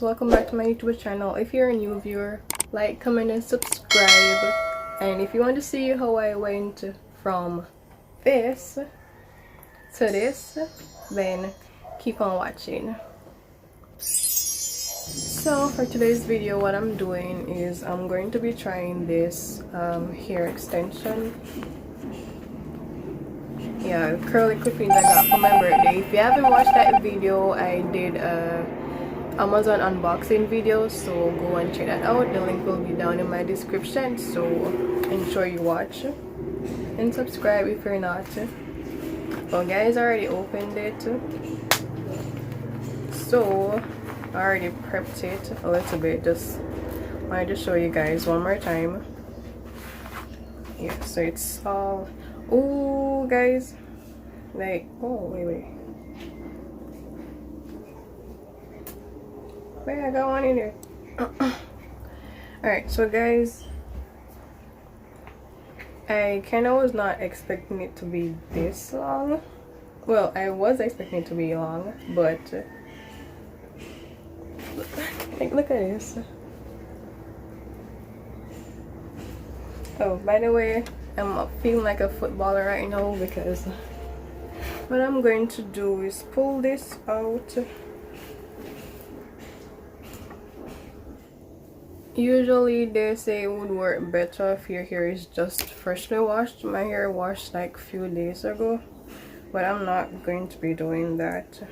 guys, welcome back to my YouTube channel. If you're a new viewer, like, comment and subscribe. And if you want to see how I went from this to this, then keep on watching. So for today's video, what I'm doing is I'm going to be trying this hair extension. Yeah, curly clippings I got for my birthday. If you haven't watched that video, I did a Amazon unboxing video, so go and check that out. The link will be down in my description, so ensure you watch and subscribe if you're not. Well guys, I already opened it, so I already prepped it a little bit. Just wanted to show you guys one more time. Yeah, so it's all, oh guys, like, oh wait, I got one in here. Alright, so guys, I kind of was not expecting it to be this long. Well, I was expecting it to be long, but like, look at this. Oh, by the way, I'm feeling like a footballer right now because what I'm going to do is pull this out. Usually they say it would work better if your hair is just freshly washed. My hair washed like a few days ago, but I'm not going to be doing that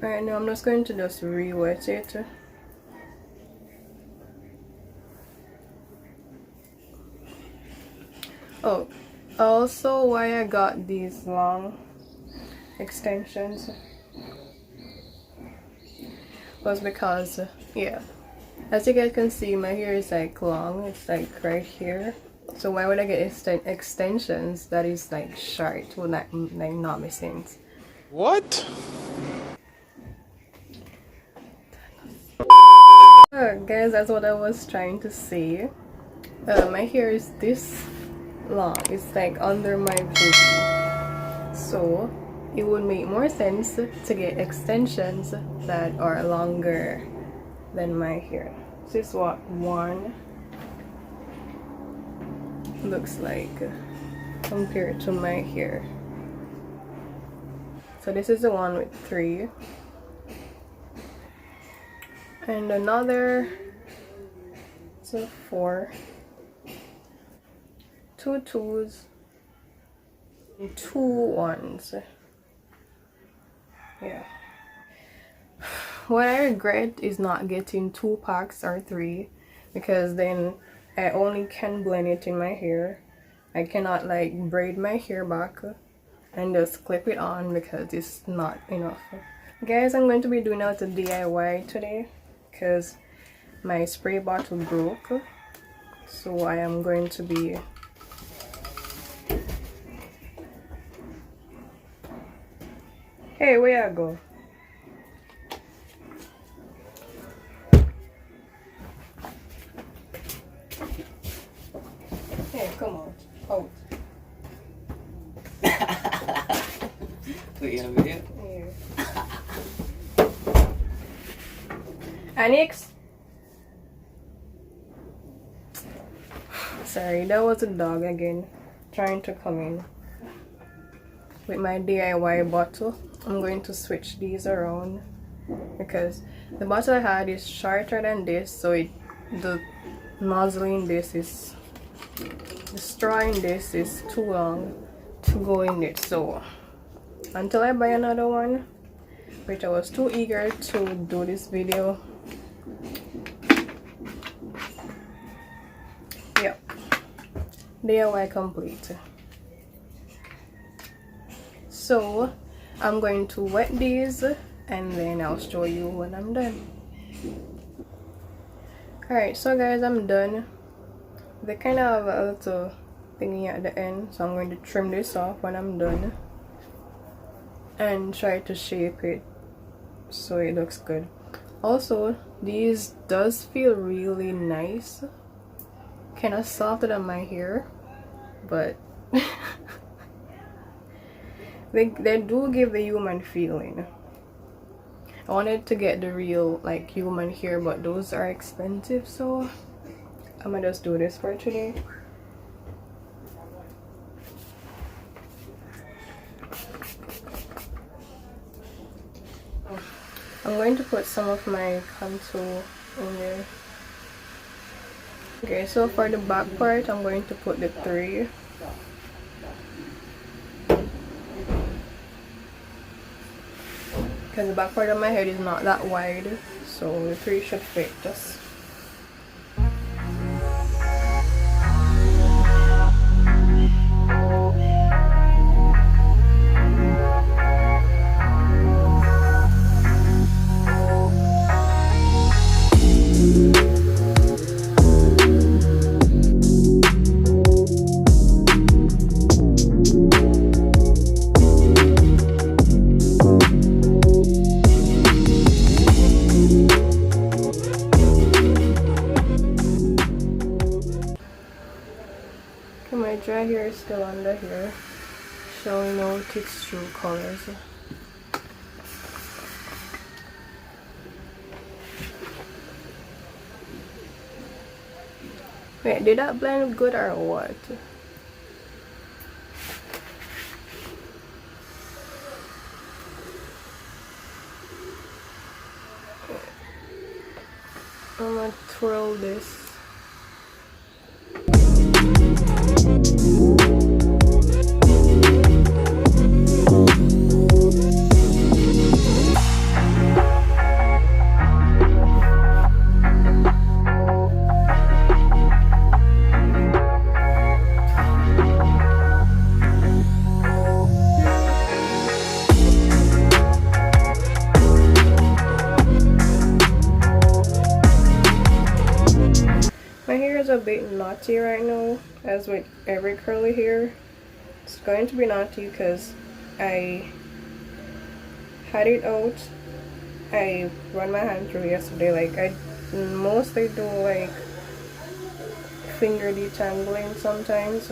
right now. I'm just going to just re-wet it. Oh, also why I got these long extensions was because, yeah, as you guys can see, my hair is like long. It's like right here. So why would I get extensions that is like short? It would not make sense. What? Guys, that's what I was trying to say. My hair is this long. It's like under my booty. So it would make more sense to get extensions that are longer than my hair. This is what one looks like compared to my hair. So this is the one with 3, and another, so 4, 2 2s and 2 1s. Yeah. What I regret is not getting 2 packs or 3, because then I only can blend it in my hair. I cannot like braid my hair back and just clip it on because it's not enough. Guys, I'm going to be doing out a DIY today because my spray bottle broke. So I am going to be hey, where I go? Hey, come on. Out. Put you in a video? Yeah. Annex? Sorry, that was a dog again trying to come in. With my DIY bottle, I'm going to switch these around because the bottle I had is shorter than this, so the nozzle in this is, the straw in this is too long to go in it. So until I buy another one, which I was too eager to do this video. Yeah, DIY complete. So I'm going to wet these and then I'll show you when I'm done. Alright, so guys, I'm done. They kind of have a little thingy at the end, so I'm going to trim this off when I'm done and try to shape it so it looks good. Also, these does feel really nice, kind of softer than my hair, but they do give the human feeling. I wanted to get the real like human hair, but those are expensive, so I'm gonna just do this for today. I'm going to put some of my contour in there. Okay, so for the back part, I'm going to put the 3. Because the back part of my head is not that wide, so the 3 should fit just. My dry hair is still under here, showing out its true colors. Wait, did that blend good or what? I'm gonna twirl this. My hair is a bit knotty right now, as with every curly hair. It's going to be knotty because I had it out. I run my hand through yesterday. Like I mostly do like finger detangling sometimes.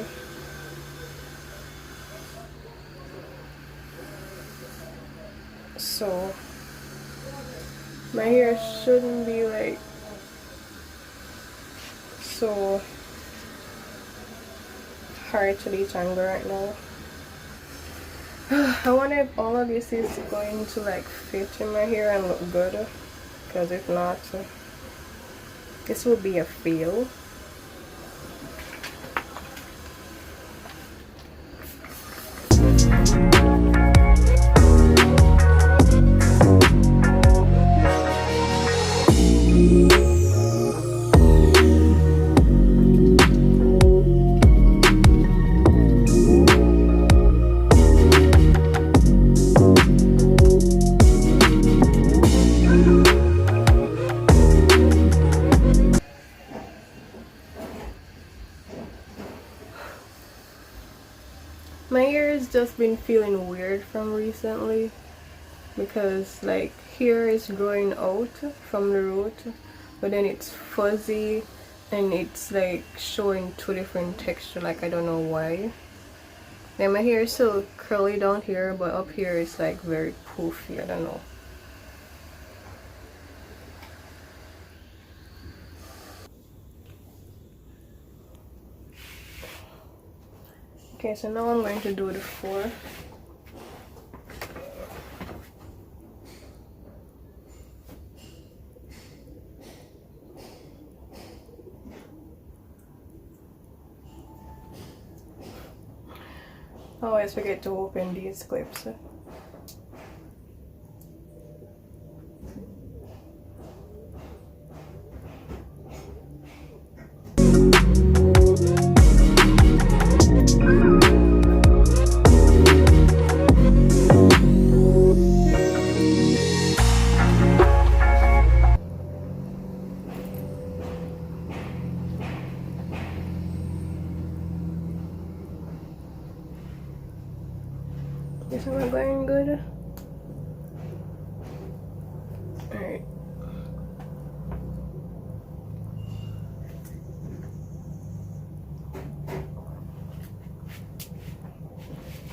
So my hair shouldn't be like so hard to detangle right now. I wonder if all of this is going to like fit in my hair and look good, because if not, this will be a fail. My hair has just been feeling weird from recently, because like hair is growing out from the root, but then it's fuzzy and it's like showing 2 different textures. Like I don't know why. Then my hair is still curly down here, but up here it's like very poofy. I don't know. Okay, so now I'm going to do the 4. I always forget to open these clips. Is it going good? Alright.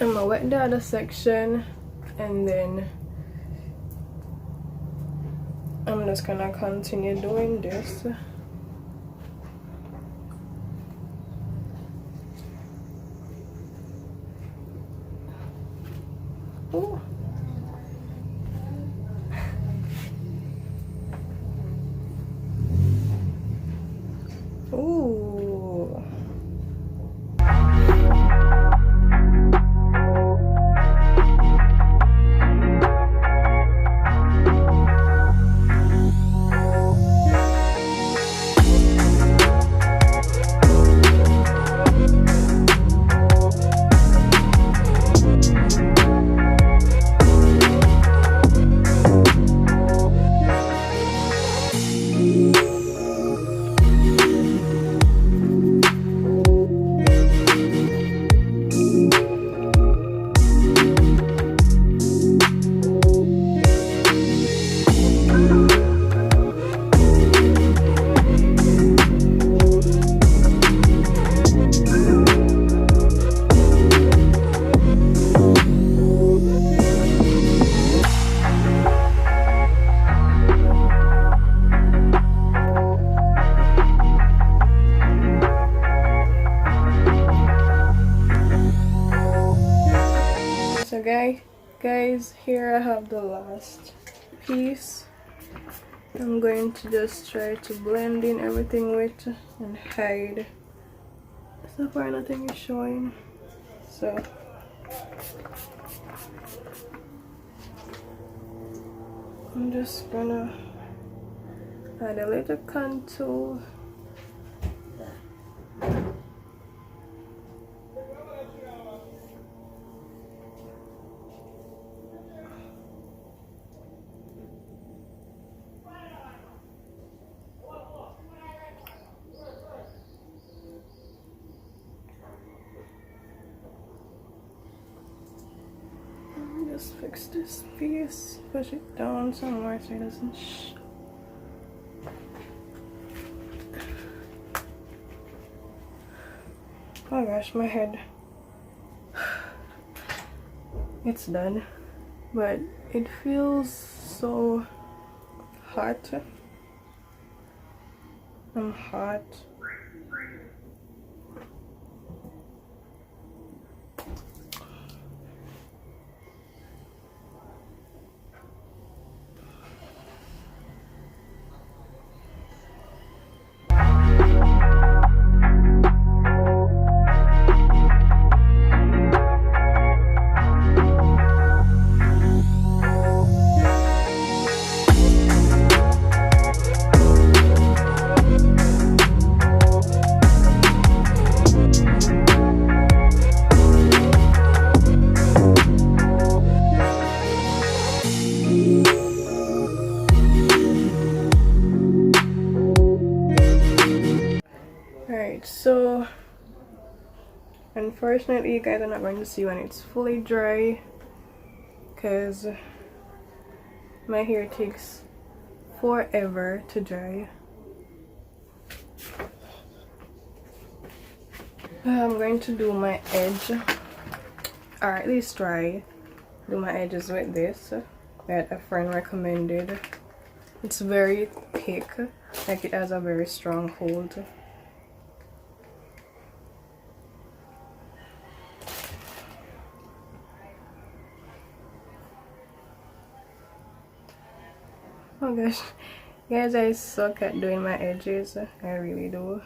I'm gonna wet the other section and then I'm just gonna continue doing this. Ooh. Ooh. So guys, here I have the last piece. I'm going to just try to blend in everything with and hide. So far nothing is showing. So I'm just gonna add a little contour. Just fix this piece, push it down somewhere so it doesn't Oh gosh, my head. It's done, but it feels so hot. I'm hot. So unfortunately you guys are not going to see when it's fully dry because my hair takes forever to dry. I'm going to do my edge, or at least try do my edges with this that a friend recommended. It's very thick, like it has a very strong hold. Oh gosh, guys, I suck at doing my edges. I really do.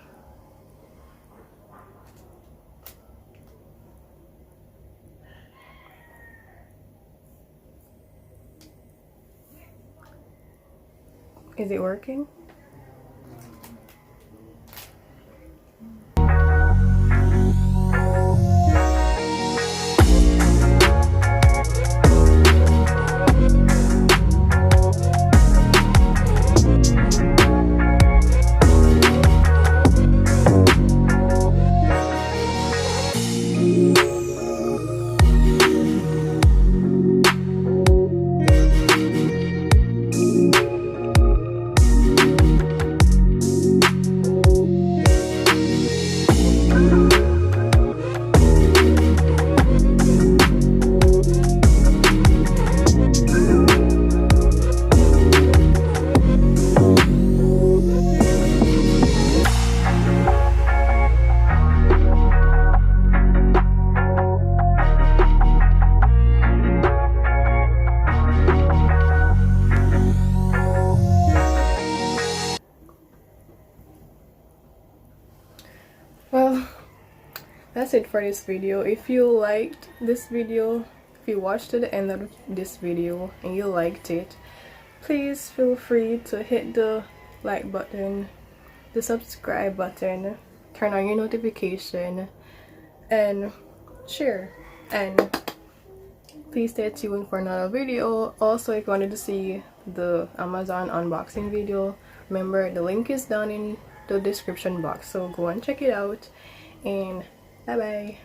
Is it working? Well, that's it for this video. If you liked this video, if you watched to the end of this video and you liked it, please feel free to hit the like button, the subscribe button, turn on your notification, and share. And please stay tuned for another video. Also, if you wanted to see the Amazon unboxing video, remember the link is down in the description box, so go and check it out. And bye bye.